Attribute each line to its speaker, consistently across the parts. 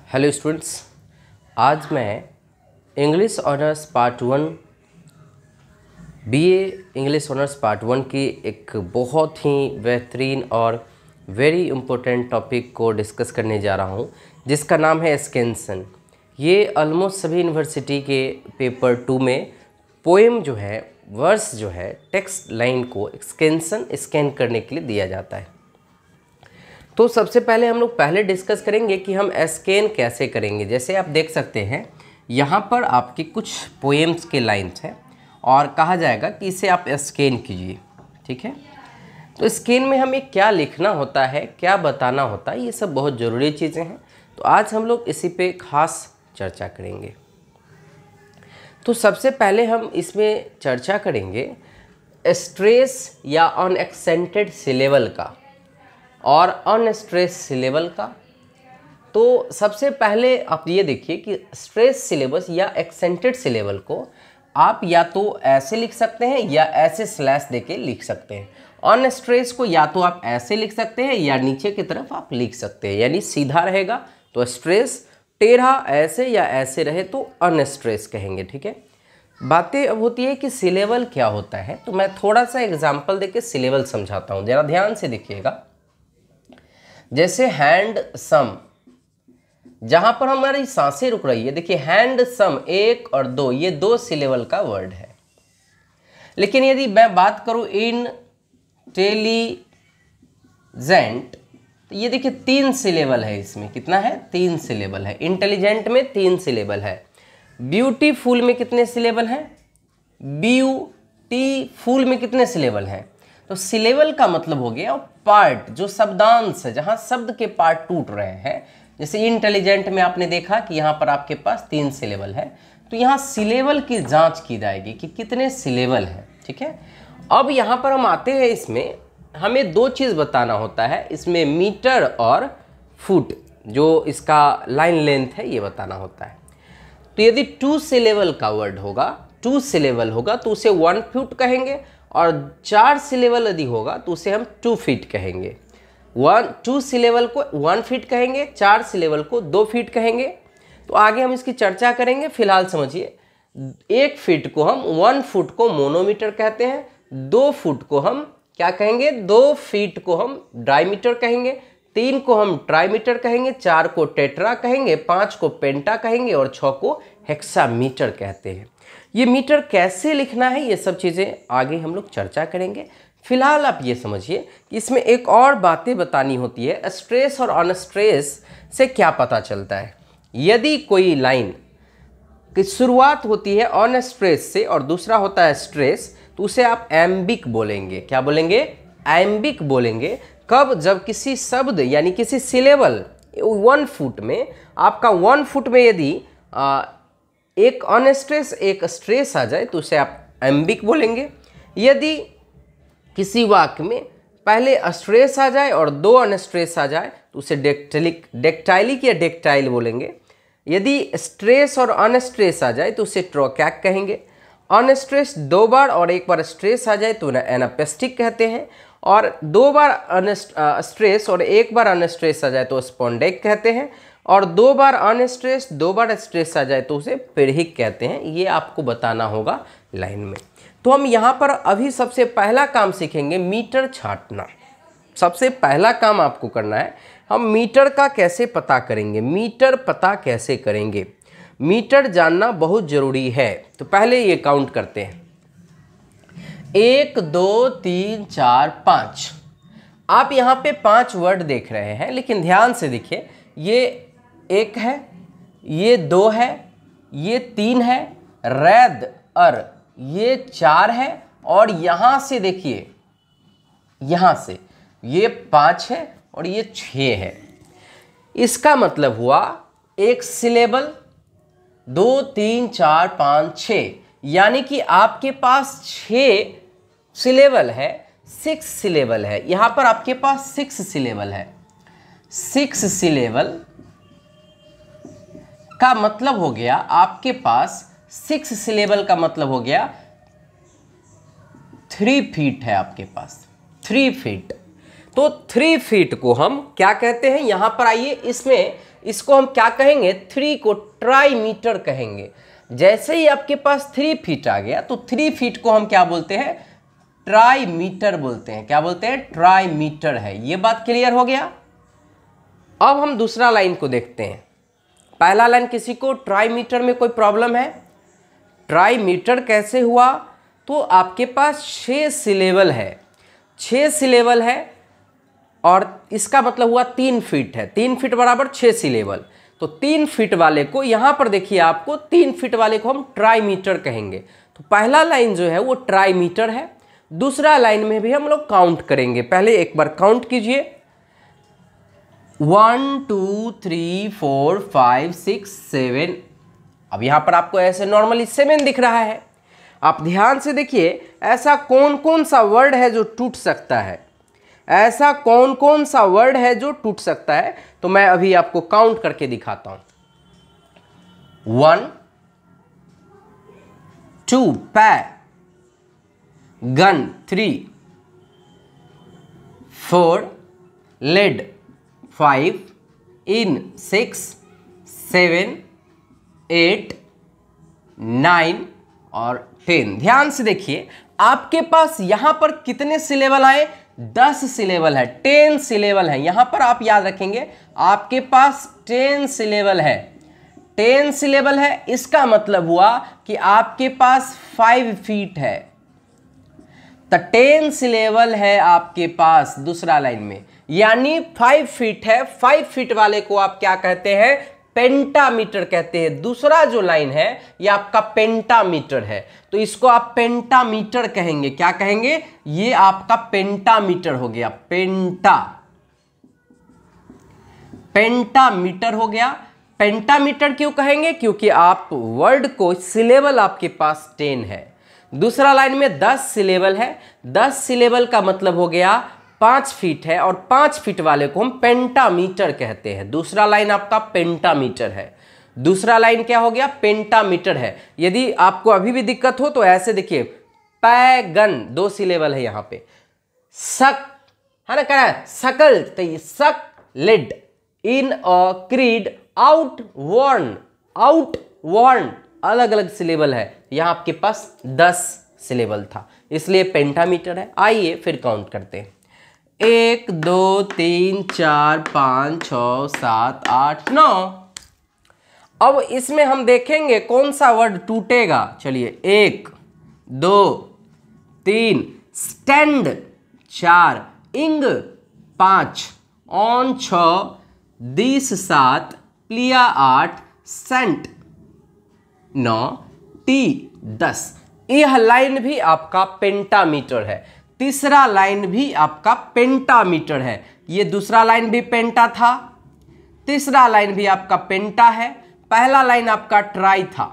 Speaker 1: Hello students, आज मैं English honours part 1 BA English honours part 1 की एक बहुत ही बेहतरीन और वेरी इम्पोर्टेंट टॉपिक को डिस्कस करने जा रहा हूँ, जिसका नाम है स्कैनसन। ये ऑलमोस्ट सभी यूनिवर्सिटी के पेपर 2 में पोएम जो है, वर्स जो है, टेक्स्ट लाइन को स्कैन करने के लिए दिया जाता है। तो सबसे पहले हम लोग डिस्कस करेंगे कि हम स्कैन कैसे करेंगे। जैसे आप देख सकते हैं, यहाँ पर आपकी कुछ पोएम्स के लाइन्स हैं और कहा जाएगा कि इसे आप स्कैन कीजिए। ठीक है, तो स्कैन में हमें क्या लिखना होता है, क्या बताना होता है, ये सब बहुत ज़रूरी चीज़ें हैं। तो आज हम लोग इसी पे खास चर्चा करेंगे। तो सबसे पहले हम इसमें चर्चा करेंगे स्ट्रेस या अनएक्सेंटेड सिलेबल का और अनस्ट्रेस सिलेबल का। तो सबसे पहले आप ये देखिए कि स्ट्रेस सिलेबस या एक्सेंटेड सिलेबल को आप या तो ऐसे लिख सकते हैं या ऐसे स्लैश देके लिख सकते हैं। अनस्ट्रेस को या तो आप ऐसे लिख सकते हैं या नीचे की तरफ आप लिख सकते हैं, यानी सीधा रहेगा तो स्ट्रेस, टेढ़ा ऐसे या ऐसे रहे तो अनस्ट्रेस कहेंगे। ठीक है, बातें अब होती है कि सिलेबल क्या होता है। तो मैं थोड़ा सा एग्जाम्पल देके सिलेबल समझाता हूँ, ज़रा ध्यान से देखिएगा। जैसे हैंड सम, जहां पर हमारी सांसें रुक रही है, देखिए हैंड सम 1 और 2, ये 2 सिलेबल का वर्ड है। लेकिन यदि मैं बात करूं इंटेलिजेंट, तो ये देखिए 3 सिलेबल है। इसमें कितना है? 3 सिलेबल है। इंटेलिजेंट में 3 सिलेबल है। ब्यूटीफुल में कितने सिलेबल हैं? ब्यूटीफुल में कितने सिलेबल हैं? तो सिलेबल का मतलब हो गया पार्ट, जो शब्दांश है, जहां शब्द के पार्ट टूट रहे हैं। जैसे इंटेलिजेंट में आपने देखा कि यहां पर आपके पास 3 सिलेबल है, तो यहां सिलेबल की जांच की जाएगी कि कितने सिलेबल हैं। ठीक है, अब यहां पर हम आते हैं, इसमें हमें 2 चीज़ बताना होता है। इसमें मीटर और फुट, जो इसका लाइन लेंथ है, ये बताना होता है। तो यदि 2 सिलेबल का वर्ड होगा, 2 सिलेबल होगा तो उसे 1 फुट कहेंगे, और 4 सिलेबल यदि होगा तो उसे हम 2 फीट कहेंगे। 2 सिलेबल को 1 फीट कहेंगे, 4 सिलेबल को 2 फीट कहेंगे। तो आगे हम इसकी चर्चा करेंगे। फिलहाल समझिए, 1 फीट को हम 1 फुट को मोनोमीटर कहते हैं, 2 फुट को हम क्या कहेंगे? 2 फीट को हम डायमीटर कहेंगे, 3 को हम ट्राईमीटर कहेंगे, 4 को टेट्रा कहेंगे, 5 को पेंटा कहेंगे और 6 को हेक्सामीटर कहते हैं। ये मीटर कैसे लिखना है, ये सब चीज़ें आगे हम लोग चर्चा करेंगे। फिलहाल आप ये समझिए कि इसमें एक और बातें बतानी होती है। स्ट्रेस और अनस्ट्रेस से क्या पता चलता है? यदि कोई लाइन की शुरुआत होती है अनस्ट्रेस से और दूसरा होता है स्ट्रेस, तो उसे आप एम्बिक बोलेंगे। क्या बोलेंगे? एम्बिक बोलेंगे। कब? जब किसी शब्द यानी किसी सिलेबल 1 फुट में, आपका 1 फुट में यदि एक अनस्ट्रेस एक स्ट्रेस आ जाए तो उसे आप एम्बिक बोलेंगे। यदि किसी वाक्य में पहले स्ट्रेस आ जाए और 2 अनस्ट्रेस आ जाए तो उसे डेक्टाइलिक या डेक्टाइल बोलेंगे। यदि स्ट्रेस और अनस्ट्रेस आ जाए तो उसे ट्रोकैक कहेंगे। अनस्ट्रेस 2 बार और 1 बार स्ट्रेस आ जाए तो उन्हें एनापेस्टिक कहते हैं, और 2 बार स्ट्रेस और 1 बार अनस्ट्रेस आ जाए तो स्पॉन्डेक कहते हैं, और 2 बार अनस्ट्रेस 2 बार स्ट्रेस आ जाए तो उसे पेरहिक कहते हैं। ये आपको बताना होगा लाइन में। तो हम यहाँ पर अभी सबसे पहला काम सीखेंगे मीटर छांटना। सबसे पहला काम आपको करना है, हम मीटर का कैसे पता करेंगे, मीटर पता कैसे करेंगे, मीटर जानना बहुत ज़रूरी है। तो पहले ये काउंट करते हैं, 1 2 3 4 5। आप यहाँ पे 5 वर्ड देख रहे हैं, लेकिन ध्यान से देखिए, ये 1 है, ये 2 है, ये 3 है, रैद अर ये 4 है, और यहाँ से देखिए, यहाँ से ये 5 है और ये 6 है। इसका मतलब हुआ एक सिलेबल 2 3 4 5 6, यानी कि आपके पास 6 सिलेबल है, 6 सिलेबल है। यहाँ पर आपके पास 6 सिलेबल है। 6 सिलेबल का मतलब हो गया आपके पास 6 सिलेबल का मतलब हो गया 3 फीट है आपके पास, 3 फीट। तो 3 फीट को हम क्या कहते हैं, यहां पर आइए, इसमें इसको हम क्या कहेंगे, 3 को ट्राई मीटर कहेंगे। जैसे ही आपके पास 3 फीट आ गया तो 3 फीट को हम क्या बोलते हैं, ट्राई मीटर बोलते हैं। क्या बोलते हैं, ट्राई मीटर है। ये बात क्लियर हो गया। अब हम दूसरा लाइन को देखते हैं। पहला लाइन, किसी को ट्राई मीटर में कोई प्रॉब्लम है? ट्राई मीटर कैसे हुआ, तो आपके पास 6 सिलेबल है, 6 सिलेबल है और इसका मतलब हुआ 3 फीट है। 3 फीट बराबर 6 सिलेबल। तो 3 फीट वाले को यहां पर देखिए, आपको 3 फीट वाले को हम ट्राई मीटर कहेंगे। तो पहला लाइन जो है वो ट्राई मीटर है। दूसरा लाइन में भी हम लोग काउंट करेंगे। पहले एक बार काउंट कीजिए, 1 2 3 4 5 6 7। अब यहां पर आपको ऐसे नॉर्मली 7 दिख रहा है। आप ध्यान से देखिए, ऐसा कौन कौन सा वर्ड है जो टूट सकता है, ऐसा कौन कौन सा वर्ड है जो टूट सकता है। तो मैं अभी आपको काउंट करके दिखाता हूं। 1 2 पै, गन 3 4 लेड 5 इन 6 7 8 9 और 10। ध्यान से देखिए, आपके पास यहां पर कितने सिलेबल आए, 10 सिलेबल है, 10 सिलेबल है। यहां पर आप याद रखेंगे आपके पास 10 सिलेबल है, 10 सिलेबल है। इसका मतलब हुआ कि आपके पास 5 फीट है। तो 10 सिलेबल है आपके पास दूसरा लाइन में, यानी 5 फीट है। 5 फीट वाले को आप क्या कहते हैं, पेंटामीटर कहते हैं। दूसरा जो लाइन है ये आपका पेंटामीटर है, तो इसको आप पेंटामीटर कहेंगे। क्या कहेंगे, ये आपका पेंटामीटर हो गया, पेंटामीटर हो गया। पेंटामीटर क्यों कहेंगे, क्योंकि आप वर्ड को सिलेबल आपके पास 10 है। दूसरा लाइन में 10 सिलेबल है, 10 सिलेबल का मतलब हो गया 5 फीट है, और 5 फीट वाले को हम पेंटामीटर कहते हैं। दूसरा लाइन आपका पेंटामीटर है। दूसरा लाइन क्या हो गया, पेंटामीटर है। यदि आपको अभी भी दिक्कत हो तो ऐसे देखिए, पैगन 2 सिलेबल है यहां पे, सक है ना, क्या है, सकल, तो ये सक लेड इन अ क्रीड आउट वर्न अलग अलग सिलेबल है। यहां आपके पास 10 सिलेबल था, इसलिए पेंटामीटर है। आइए फिर काउंट करते हैं, 1 2 3 4 5 6 7 8 9। अब इसमें हम देखेंगे कौन सा वर्ड टूटेगा। चलिए, 1 2 3 स्टैंड 4 इंग 5 ऑन 6 दिस 7 प्लिया 8 सेंट 9 टी 10। यह लाइन भी आपका पेंटामीटर है। तीसरा लाइन भी आपका पेंटामीटर है। ये दूसरा लाइन भी पेंटा था, तीसरा लाइन भी आपका पेंटा है, पहला लाइन आपका ट्राई था।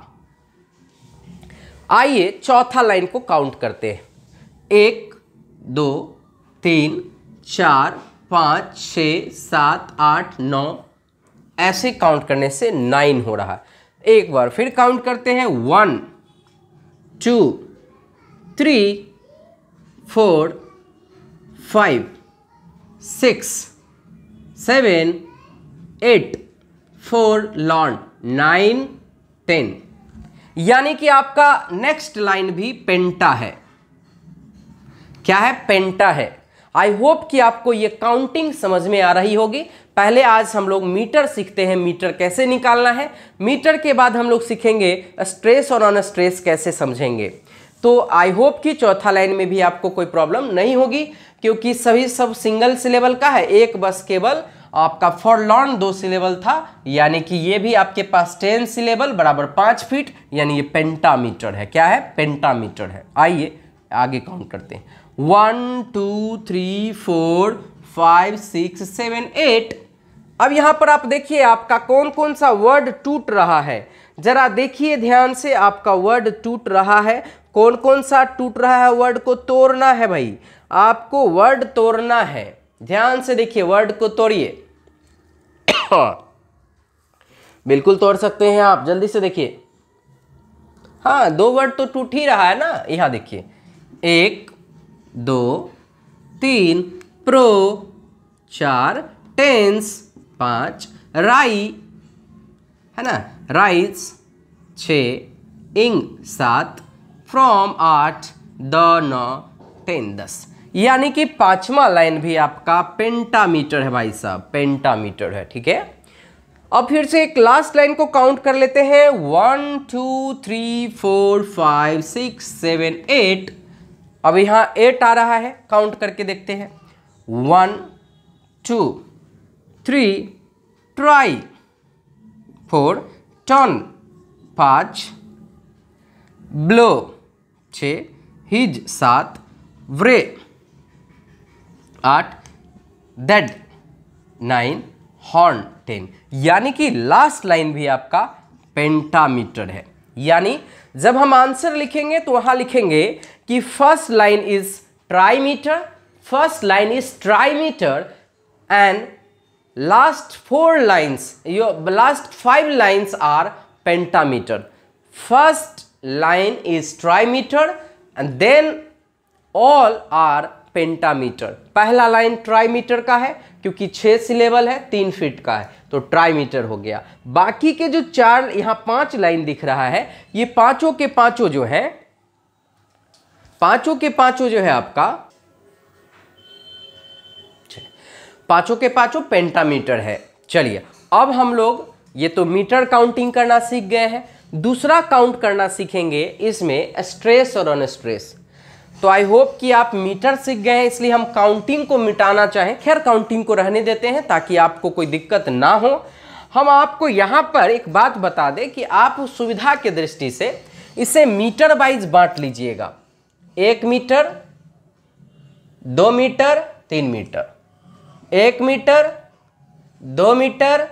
Speaker 1: आइए चौथा लाइन को काउंट करते हैं, 1 2 3 4 5 6 7 8 9। ऐसे काउंट करने से 9 हो रहा है। एक बार फिर काउंट करते हैं, 1 2 3 4 5 6 7 8 4 लॉन्ड 9 10। यानी कि आपका नेक्स्ट लाइन भी पेंटा है। क्या है, पेंटा है। आई होप कि आपको ये काउंटिंग समझ में आ रही होगी। पहले आज हम लोग मीटर सीखते हैं, मीटर कैसे निकालना है। मीटर के बाद हम लोग सीखेंगे स्ट्रेस और नॉन स्ट्रेस कैसे समझेंगे। तो आई होप कि चौथा लाइन में भी आपको कोई प्रॉब्लम नहीं होगी, क्योंकि सभी सब सिंगल सिलेबल का है। एक बस केवल आपका फॉरलॉन 2 सिलेबल था, यानी कि ये भी आपके पास 10 सिलेबल बराबर 5 फीट, यानी ये पेंटामीटर है। क्या है, पेंटामीटर है। आइए आगे काउंट करते हैं, 1 2 3 4 5 6 7 8। अब यहां पर आप देखिए आपका कौन कौन सा वर्ड टूट रहा है, जरा देखिए ध्यान से। आपका वर्ड टूट रहा है, कौन कौन सा टूट रहा है, वर्ड को तोड़ना है भाई, आपको वर्ड तोड़ना है। ध्यान से देखिए, वर्ड को तोड़िए। बिल्कुल तोड़ सकते हैं आप, जल्दी से देखिए। हाँ, 2 वर्ड तो टूट ही रहा है ना। यहां देखिए, 1 2 3 प्रो 4, टेंस 5, राई है ना, राइस 6, इंग 7, फ्रॉम 8, द 9, 10 10। यानी कि पांचवा लाइन भी आपका पेंटामीटर है भाई साहब, पेंटामीटर है। ठीक है, अब फिर से एक लास्ट लाइन को काउंट कर लेते हैं। 1 2 3 4 5 6 7 8। अब यहां 8 आ रहा है, काउंट करके देखते हैं। 1 2 3 try, 4 turn 5, blow 6, his 7, व्रे 8, dead 9, horn 10। यानी कि लास्ट लाइन भी आपका पेंटामीटर है। यानी जब हम आंसर लिखेंगे तो वहां लिखेंगे कि first line is trimeter, first line is trimeter and last 4 lines, your last 5 lines are pentameter. First line is trimeter and then all are pentameter. पहला लाइन ट्राईमीटर का है क्योंकि 6 सिलेबल है, 3 फीट का है, तो ट्राईमीटर हो गया। बाकी के जो 4 यहां 5 लाइन दिख रहा है, ये पांचों के पांचों जो है, पांचों के पांचों जो है आपका, पांचों के पांचों पेंटामीटर है। चलिए अब हम लोग ये तो मीटर काउंटिंग करना सीख गए हैं, दूसरा काउंट करना सीखेंगे इसमें स्ट्रेस और अनस्ट्रेस। तो आई होप कि आप मीटर सीख गए हैं, इसलिए हम काउंटिंग को मिटाना चाहें। खैर काउंटिंग को रहने देते हैं ताकि आपको कोई दिक्कत ना हो। हम आपको यहाँ पर एक बात बता दें कि आप सुविधा के दृष्टि से इसे मीटर वाइज बांट लीजिएगा। 1 metre, 2 metre, 3 metre, 1 metre, 2 metre,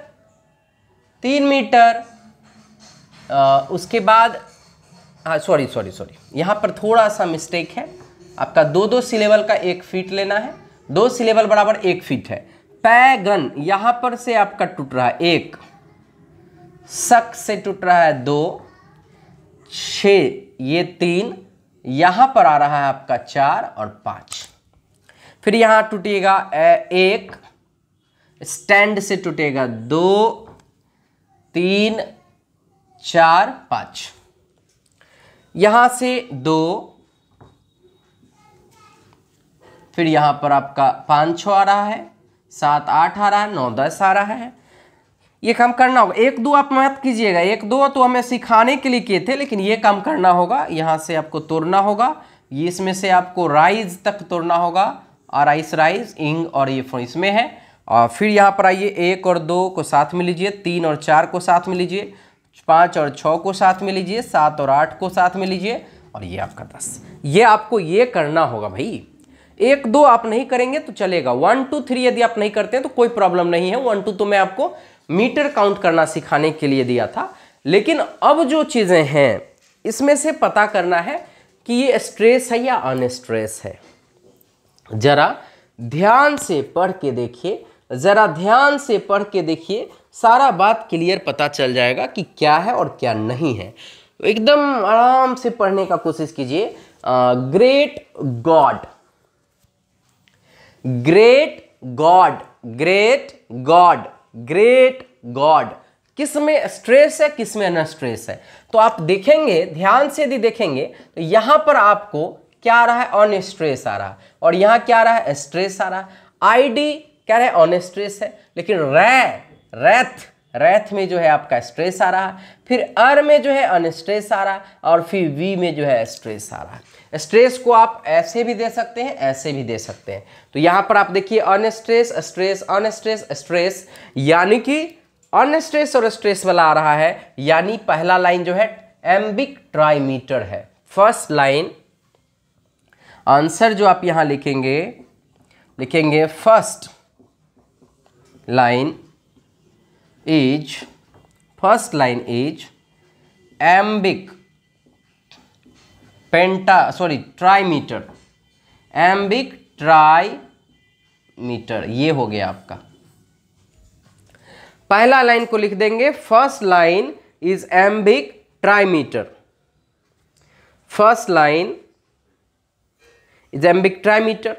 Speaker 1: 3 metre, उसके बाद सॉरी यहाँ पर थोड़ा सा मिस्टेक है। आपका 2 सिलेबल का 1 फीट लेना है, 2 सिलेबल बराबर 1 फीट है। पैगन यहाँ पर से आपका टूट रहा है 1, शक से टूट रहा है 2, 6 ये 3, यहाँ पर आ रहा है आपका 4 और 5। फिर यहाँ टूटेगा 1, स्टैंड से टूटेगा 2, 3, 4, 5, यहां से 2, फिर यहां पर आपका 5 6 आ रहा है, 7 8 आ रहा है, 9 10 आ रहा है। ये काम करना होगा। 1 2 आप मत कीजिएगा, 1 2 तो हमें सिखाने के लिए किए थे, लेकिन ये काम करना होगा। यहां से आपको तोड़ना होगा, ये इसमें से आपको राइज तक तोड़ना होगा, और राइस राइज इंग और ये इसमें है। और फिर यहाँ पर आइए, 1 और 2 को साथ में लीजिए, 3 और 4 को साथ में लीजिए, 5 और 6 को साथ में लीजिए, 7 और 8 को साथ में लीजिए, और ये आपका 10। ये आपको ये करना होगा भाई। 1 2 आप नहीं करेंगे तो चलेगा, 1 2 3 यदि आप नहीं करते हैं तो कोई प्रॉब्लम नहीं है। 1 2 तो मैं आपको मीटर काउंट करना सिखाने के लिए दिया था, लेकिन अब जो चीज़ें हैं इसमें से पता करना है कि ये स्ट्रेस है या अनस्ट्रेस है। जरा ध्यान से पढ़ के देखिए, जरा ध्यान से पढ़ के देखिए, सारा बात क्लियर पता चल जाएगा कि क्या है और क्या नहीं है। एकदम आराम से पढ़ने का कोशिश कीजिए। Great God, great God, great God, great God, किस में स्ट्रेस है किस में अनस्ट्रेस है। तो आप देखेंगे, ध्यान से यदि देखेंगे तो यहां पर आपको क्या आ रहा है, अनस्ट्रेस आ रहा है, और यहां क्या आ रहा है, स्ट्रेस आ रहा है। आईडी क्या है, अनस्ट्रेस है, लेकिन रैथ में जो है आपका स्ट्रेस आ रहा है, फिर अर में जो है अनस्ट्रेस आ रहा है, और फिर वी में जो है स्ट्रेस आ रहा है। स्ट्रेस को आप ऐसे भी दे सकते हैं, ऐसे भी दे सकते हैं। तो यहां पर आप देखिए अनस्ट्रेस, स्ट्रेस, अनस्ट्रेस, स्ट्रेस, यानी कि अनस्ट्रेस और स्ट्रेस वाला आ रहा है। यानी पहला लाइन जो है एम्बिक ट्राईमीटर है। फर्स्ट लाइन आंसर जो आप यहां लिखेंगे first line is iambic trimeter, iambic trimeter, ये हो गया आपका। पहला लाइन को लिख देंगे first line is iambic trimeter, first line is iambic trimeter.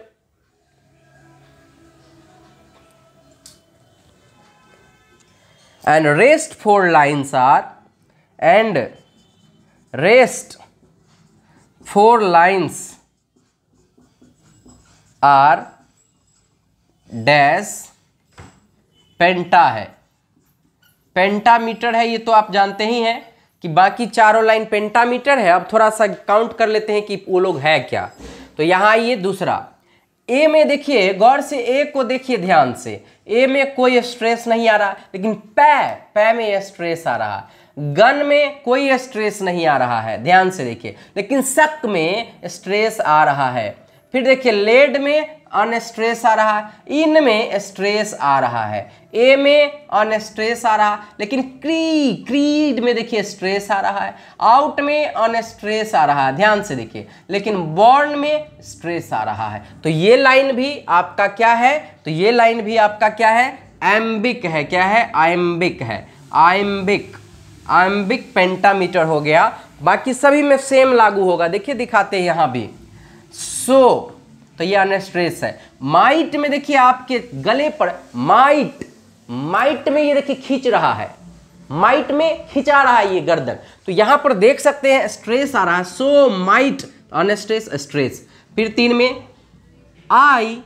Speaker 1: and rest 4 lines are and rest 4 lines are dash पेंटा है। पेंटामीटर है ये तो आप जानते ही हैं कि बाकी चारों लाइन पेंटामीटर है। अब थोड़ा सा काउंट कर लेते हैं कि वो लोग है क्या। तो यहाँ आइए दूसरा ए में देखिए, गौर से ए को देखिए ध्यान से। ए में कोई स्ट्रेस नहीं आ रहा, लेकिन पै में स्ट्रेस आ रहा है। गन में कोई स्ट्रेस नहीं आ रहा है, ध्यान से देखिए, लेकिन शक में स्ट्रेस आ रहा है। फिर देखिए लेड में अनस्ट्रेस आ रहा है, इन में स्ट्रेस आ रहा है, ए में अनस्ट्रेस आ रहा है, लेकिन क्रीड में देखिए स्ट्रेस आ रहा है, आउट में अनस्ट्रेस आ रहा है, ध्यान से देखिए, लेकिन बॉर्न में स्ट्रेस आ रहा है। तो ये लाइन भी आपका क्या है, तो ये लाइन भी आपका क्या है, एम्बिक है। क्या है, आयम्बिक है। आयम्बिक पेंटामीटर हो गया। बाकी सभी में सेम लागू होगा, देखिए दिखाते हैं यहाँ भी। सो तो ये अनस्ट्रेस है। माइट में देखिए आपके गले पर माइट में ये देखिए खींच रहा है, माइट में खिंचा रहा है ये गर्दन। तो यहां पर देख सकते हैं स्ट्रेस आ रहा है। So might unstress stress. फिर 3 में I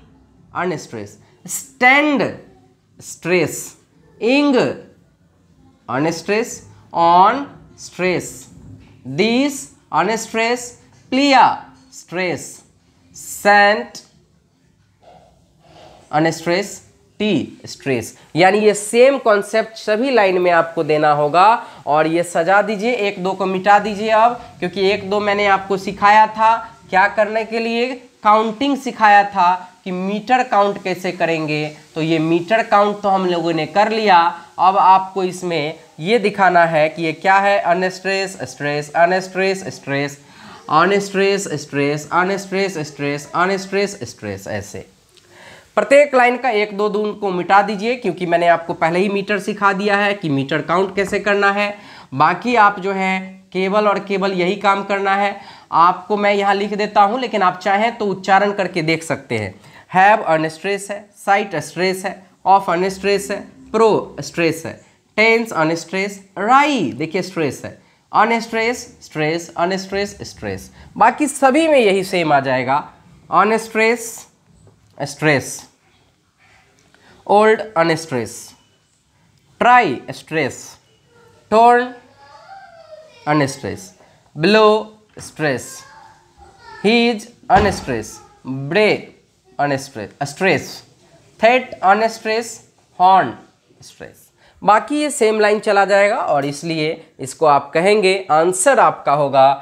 Speaker 1: unstress, standing stress unstress, on stress, this unstress, प्लिया stress unstress, lea stress. यानी ये सेम कॉन्सेप्ट सभी लाइन में आपको देना होगा। और ये सजा दीजिए, 1-2 को मिटा दीजिए अब, क्योंकि 1-2 मैंने आपको सिखाया था क्या करने के लिए, काउंटिंग सिखाया था कि मीटर काउंट कैसे करेंगे। तो ये मीटर काउंट तो हम लोगों ने कर लिया। अब आपको इसमें ये दिखाना है कि ये क्या है, unstress stress, unstress stress, unstress stress, unstress stress, unstress stress. ऐसे प्रत्येक लाइन का 1-2 दून को मिटा दीजिए, क्योंकि मैंने आपको पहले ही मीटर सिखा दिया है कि मीटर काउंट कैसे करना है। बाकी आप जो है केवल और केवल यही काम करना है। आपको मैं यहाँ लिख देता हूँ, लेकिन आप चाहें तो उच्चारण करके देख सकते हैं। हैव अनस्ट्रेस है, साइट स्ट्रेस है, ऑफ अनस्ट्रेस है, प्रो स्ट्रेस है, टेंस अनस्ट्रेस, राई देखिए स्ट्रेस है, अनस्ट्रेस स्ट्रेस, अनस्ट्रेस स्ट्रेस। बाकी सभी में यही सेम आ जाएगा, unstress stress, old unstress, Triton stress unstress, blow stress, his unstress, ब्रे unstress stress unstress, horn stress. बाकी ये सेम लाइन चला जाएगा और इसलिए इसको आप कहेंगे, आंसर आपका होगा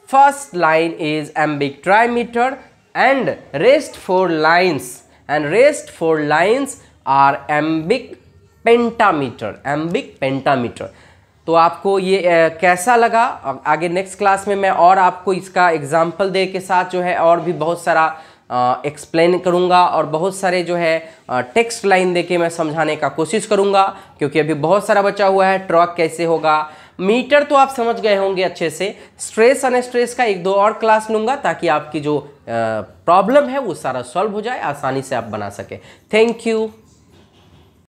Speaker 1: first line is iambic trimeter and rest 4 lines are iambic pentameter. Iambic pentameter. तो आपको ये कैसा लगा, आगे नेक्स्ट क्लास में मैं और आपको इसका एग्जाम्पल दे के साथ जो है और भी बहुत सारा एक्सप्लेन करूंगा और बहुत सारे जो है टेक्स्ट लाइन देके मैं समझाने का कोशिश करूंगा, क्योंकि अभी बहुत सारा बचा हुआ है। ट्रॉक कैसे होगा, मीटर तो आप समझ गए होंगे अच्छे से। स्ट्रेस अनस्ट्रेस का 1-2 और क्लास लूंगा, ताकि आपकी जो प्रॉब्लम है वो सारा सॉल्व हो जाए, आसानी से आप बना सके। Thank you.